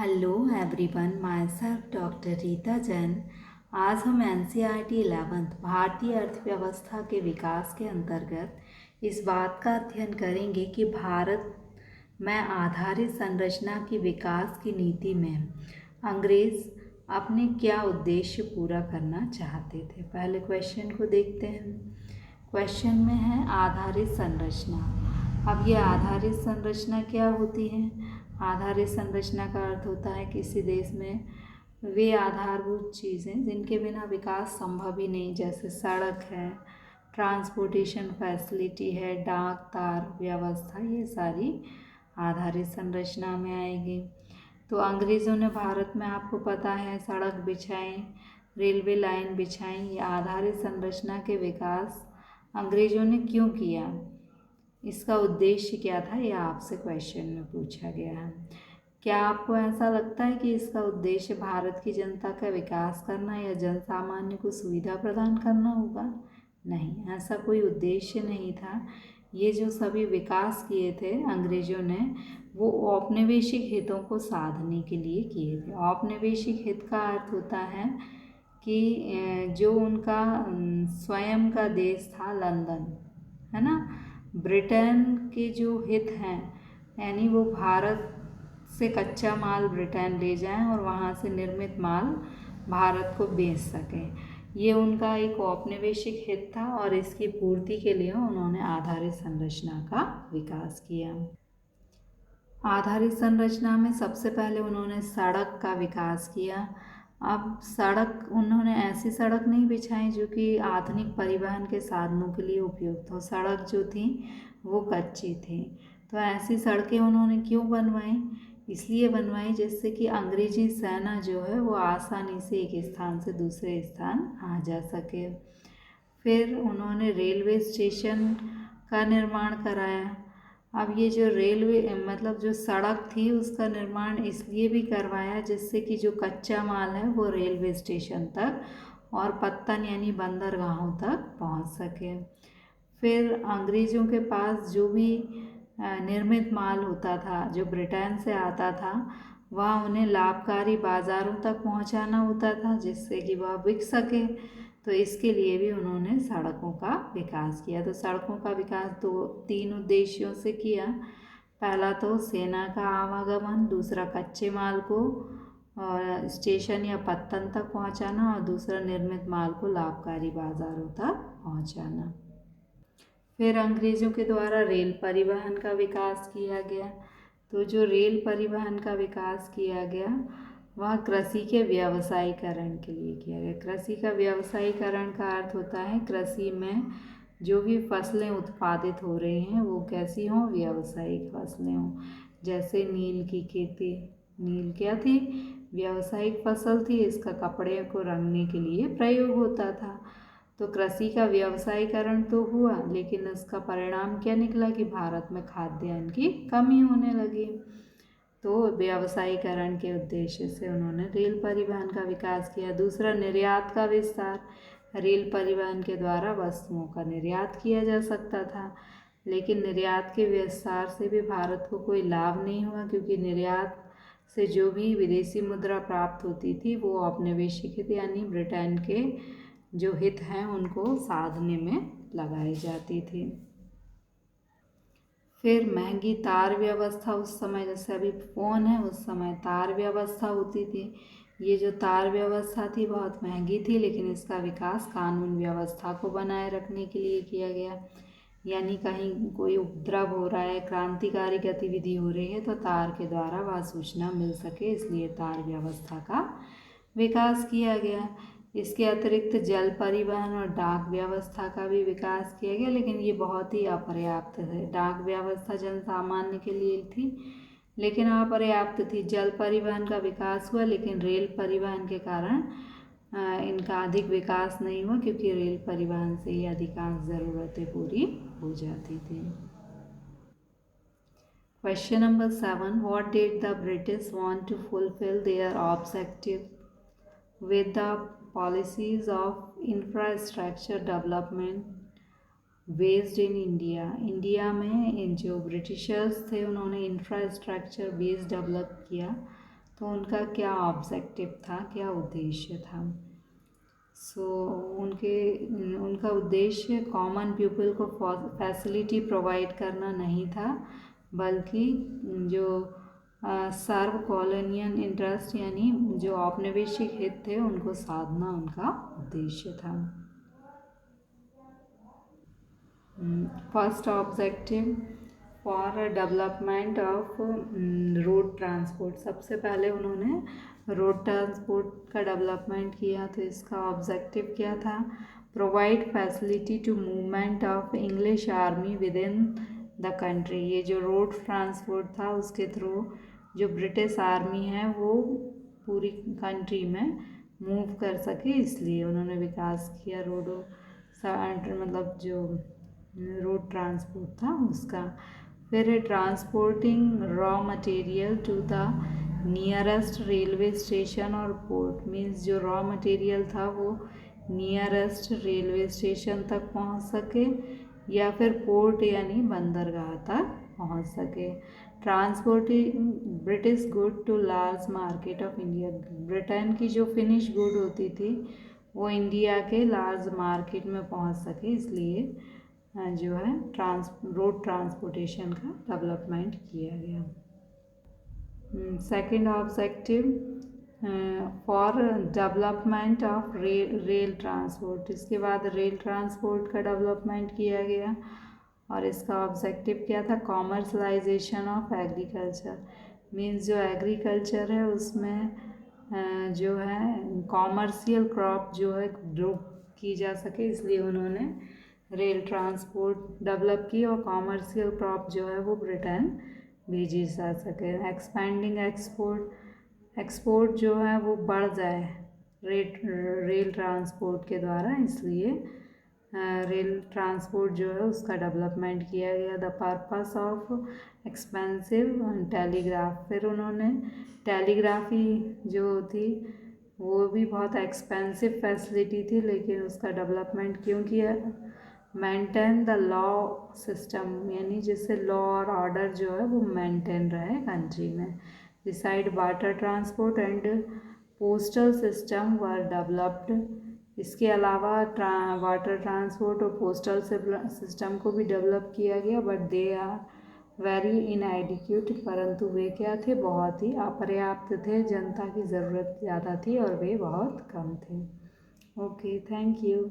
Hello everyone, my self doctor Rita Jain. आज हम NCERT 11th भारतीय अर्थव्यवस्था के विकास के अंतर्गत इस बात का अध्ययन करेंगे कि भारत में आधारित संरचना की विकास की नीति में अंग्रेज अपने क्या उद्देश्य पूरा करना चाहते थे। पहले क्वेश्चन को देखते हैं। क्वेश्चन में है आधारित संरचना। अब ये आधारित संरचना क्या होती है? आधारित संरचना का अर्थ होता है किसी देश में वे आधारभूत चीज़ें जिनके बिना विकास संभव ही नहीं, जैसे सड़क है, ट्रांसपोर्टेशन फैसिलिटी है, डाक तार व्यवस्था, ये सारी आधारित संरचना में आएगी। तो अंग्रेज़ों ने भारत में, आपको पता है, सड़क बिछाई, रेलवे लाइन बिछाई। ये आधारित संरचना के विकास अंग्रेज़ों ने क्यों किया, इसका उद्देश्य क्या था, यह आपसे क्वेश्चन में पूछा गया है। क्या आपको ऐसा लगता है कि इसका उद्देश्य भारत की जनता का विकास करना या जनसामान्य को सुविधा प्रदान करना होगा? नहीं, ऐसा कोई उद्देश्य नहीं था। ये जो सभी विकास किए थे अंग्रेज़ों ने, वो औपनिवेशिक हितों को साधने के लिए किए थे। औपनिवेशिक हित का अर्थ होता है कि जो उनका स्वयं का देश था लंदन, है ना, ब्रिटेन के जो हित हैं, यानी वो भारत से कच्चा माल ब्रिटेन ले जाएं और वहाँ से निर्मित माल भारत को बेच सकें, ये उनका एक औपनिवेशिक हित था और इसकी पूर्ति के लिए उन्होंने आधारित संरचना का विकास किया। आधारित संरचना में सबसे पहले उन्होंने सड़क का विकास किया। अब सड़क, उन्होंने ऐसी सड़क नहीं बिछाई जो कि आधुनिक परिवहन के साधनों के लिए उपयुक्त हो। सड़क जो थी वो कच्ची थी। तो ऐसी सड़कें उन्होंने क्यों बनवाई? इसलिए बनवाई जिससे कि अंग्रेजी सेना जो है वो आसानी से एक स्थान से दूसरे स्थान आ जा सके। फिर उन्होंने रेलवे स्टेशन का निर्माण कराया। अब ये जो रेलवे, मतलब जो सड़क थी, उसका निर्माण इसलिए भी करवाया जिससे कि जो कच्चा माल है वो रेलवे स्टेशन तक और पत्तन यानी बंदरगाहों तक पहुंच सके। फिर अंग्रेज़ों के पास जो भी निर्मित माल होता था जो ब्रिटेन से आता था, वह उन्हें लाभकारी बाज़ारों तक पहुंचाना होता था जिससे कि वह बिक सके। तो इसके लिए भी उन्होंने सड़कों का विकास किया। तो सड़कों का विकास तीन उद्देश्यों से किया। पहला तो सेना का आवागमन, दूसरा कच्चे माल को स्टेशन या पत्तन तक पहुंचाना और दूसरा निर्मित माल को लाभकारी बाज़ारों तक पहुंचाना। फिर अंग्रेज़ों के द्वारा रेल परिवहन का विकास किया गया। तो जो रेल परिवहन का विकास किया गया वह कृषि के व्यवसायीकरण के लिए किया गया। कृषि का व्यवसायीकरण का अर्थ होता है कृषि में जो भी फसलें उत्पादित हो रही हैं वो कैसी हों, व्यावसायिक फसलें हों। जैसे नील की खेती, नील क्या थी, व्यावसायिक फसल थी, इसका कपड़े को रंगने के लिए प्रयोग होता था। तो कृषि का व्यवसायीकरण तो हुआ, लेकिन इसका परिणाम क्या निकला कि भारत में खाद्यान्न की कमी होने लगी। तो व्यवसायीकरण के उद्देश्य से उन्होंने रेल परिवहन का विकास किया। दूसरा, निर्यात का विस्तार। रेल परिवहन के द्वारा वस्तुओं का निर्यात किया जा सकता था, लेकिन निर्यात के विस्तार से भी भारत को कोई लाभ नहीं हुआ, क्योंकि निर्यात से जो भी विदेशी मुद्रा प्राप्त होती थी वो औपनिवेशिक हित यानी ब्रिटेन के जो हित हैं उनको साधने में लगाई जाती थी। फिर महंगी तार व्यवस्था, उस समय जैसे अभी फ़ोन है उस समय तार व्यवस्था होती थी। ये जो तार व्यवस्था थी बहुत महंगी थी, लेकिन इसका विकास कानून व्यवस्था को बनाए रखने के लिए किया गया। यानी कहीं कोई उपद्रव हो रहा है, क्रांतिकारी गतिविधि हो रही है, तो तार के द्वारा वह सूचना मिल सके, इसलिए तार व्यवस्था का विकास किया गया। इसके अतिरिक्त जल परिवहन और डाक व्यवस्था का भी विकास किया गया, लेकिन ये बहुत ही अपर्याप्त है। डाक व्यवस्था जन सामान्य के लिए थी लेकिन अपर्याप्त थी। जल परिवहन का विकास हुआ, लेकिन रेल परिवहन के कारण इनका अधिक विकास नहीं हुआ, क्योंकि रेल परिवहन से ही अधिकांश ज़रूरतें पूरी हो जाती थी। Question number 7. What did the British want to fulfill their objective with the policies of infrastructure development based in India? India में जो ब्रिटिशर्स थे उन्होंने इंफ्रास्ट्रक्चर बेस डेवलप किया। तो उनका क्या ऑब्जेक्टिव था, क्या उद्देश्य था। उनके उनका उद्देश्य कॉमन पीपल को फैसिलिटी प्रोवाइड करना नहीं था, बल्कि जो सर्व कॉलोनियल इंटरेस्ट यानी जो औपनिवेशिक हित थे उनको साधना उनका उद्देश्य था। First objective for development of road transport. सबसे पहले उन्होंने रोड ट्रांसपोर्ट का डेवलपमेंट किया, तो इसका ऑब्जेक्टिव क्या था, provide facility to movement of English army within the country. ये जो रोड ट्रांसपोर्ट था उसके थ्रू जो ब्रिटिश आर्मी है वो पूरी कंट्री में मूव कर सके, इसलिए उन्होंने विकास किया रोडों मतलब जो रोड ट्रांसपोर्ट था उसका। फिर transporting raw material to the nearest railway station और पोर्ट, मीन्स जो रॉ मटेरियल था वो नियरेस्ट रेलवे स्टेशन तक पहुंच सके या फिर पोर्ट यानी बंदरगाह तक पहुंच सके। Transporting British good to large market of India, Britain की जो फिनिश गुड होती थी वो इंडिया के लार्ज मार्केट में पहुंच सके, इसलिए जो है रोड ट्रांसपोर्टेशन का डेवलपमेंट किया गया। Second objective for development of rail transport, इसके बाद रेल ट्रांसपोर्ट का डेवलपमेंट किया गया और इसका ऑब्जेक्टिव क्या था, कॉमर्शलाइजेशन ऑफ एग्रीकल्चर, मीन्स जो एग्रीकल्चर है उसमें जो है कॉमर्शियल क्रॉप जो है ग्रो की जा सके, इसलिए उन्होंने रेल ट्रांसपोर्ट डेवलप की और कॉमर्शियल क्रॉप जो है वो ब्रिटेन भेजी जा सके। एक्सपेंडिंग एक्सपोर्ट जो है वो बढ़ जाए रेल ट्रांसपोर्ट के द्वारा, इसलिए रेल ट्रांसपोर्ट जो है उसका डेवलपमेंट किया गया। The purpose of expensive telegraph, फिर उन्होंने टेलीग्राफी जो थी वो भी बहुत एक्सपेंसिव फैसिलिटी थी, लेकिन उसका डेवलपमेंट क्यों किया, मेंटेन द लॉ सिस्टम, यानी जिससे लॉ और ऑर्डर जो है वो मेंटेन रहे कंट्री में। Besides water transport and postal system were developed, इसके अलावा वाटर ट्रांसपोर्ट और पोस्टल सिस्टम को भी डेवलप किया गया, but they are very inadequate, परंतु वे क्या थे, बहुत ही अपर्याप्त थे, जनता की ज़रूरत ज़्यादा थी और वे बहुत कम थे। Okay, thank you.